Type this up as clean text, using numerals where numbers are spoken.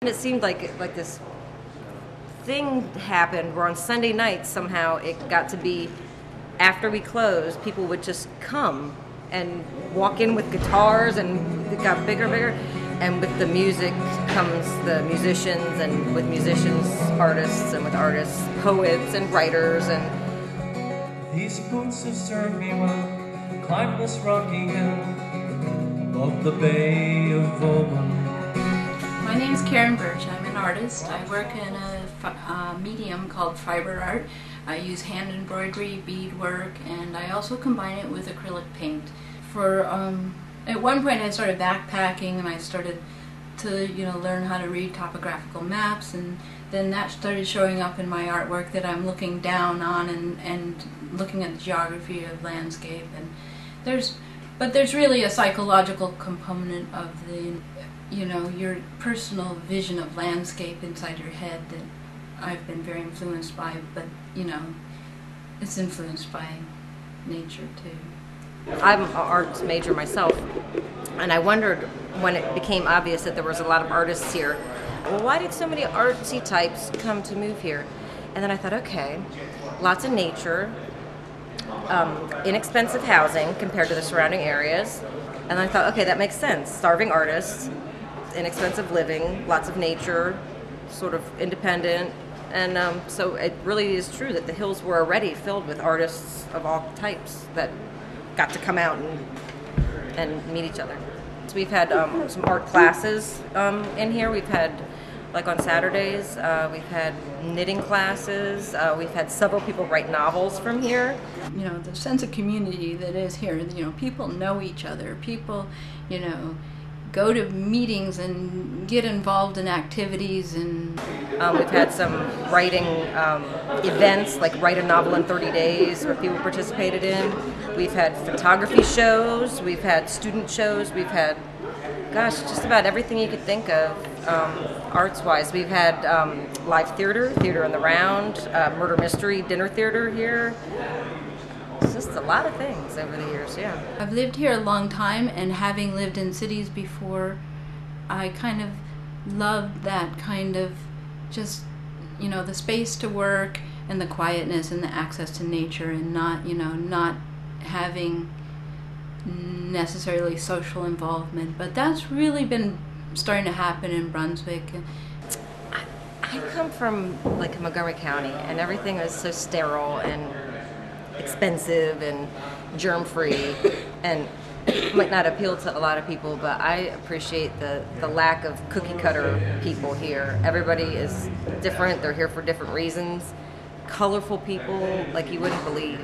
And it seemed like this thing happened where on Sunday nights somehow it got to be after we closed, people would just come and walk in with guitars, and it got bigger and bigger. And with the music comes the musicians, and with musicians, artists, and with artists, poets and writers. And these boots have served me well, climb this rocky hill above the Bay of Oban. My name is Karen Birch. I'm an artist. I work in a medium called fiber art. I use hand embroidery, beadwork, and I also combine it with acrylic paint. At one point I started backpacking, and I started to learn how to read topographical maps, and then that started showing up in my artwork that I'm looking down on and looking at the geography of landscape. And there's really a psychological component of your personal vision of landscape inside your head that I've been very influenced by, but it's influenced by nature too. I'm an arts major myself, and I wondered when it became obvious that there was a lot of artists here, well, why did so many artsy types come to move here? And then I thought, okay, lots of nature, inexpensive housing compared to the surrounding areas, and I thought, okay, that makes sense. Starving artists, inexpensive living, lots of nature, sort of independent, and so it really is true that the hills were already filled with artists of all types that got to come out and meet each other. So we've had some art classes in here. We've had, like on Saturdays, we've had knitting classes. We've had several people write novels from here. The sense of community that is here. People know each other. People, go to meetings and get involved in activities. And we've had some writing events, like Write a Novel in 30 Days, where people participated in. We've had photography shows. We've had student shows. We've had, just about everything you could think of arts-wise. We've had live theater on the round, murder mystery dinner theater here. It's just a lot of things over the years, yeah. I've lived here a long time, and having lived in cities before, I kind of loved that kind of just, the space to work and the quietness and the access to nature, and not having necessarily social involvement. But that's really been starting to happen in Brunswick. I come from Montgomery County, and everything is so sterile and expensive and germ-free, and it might not appeal to a lot of people, but I appreciate the lack of cookie-cutter people here. Everybody is different. They're here for different reasons. Colorful people like you wouldn't believe.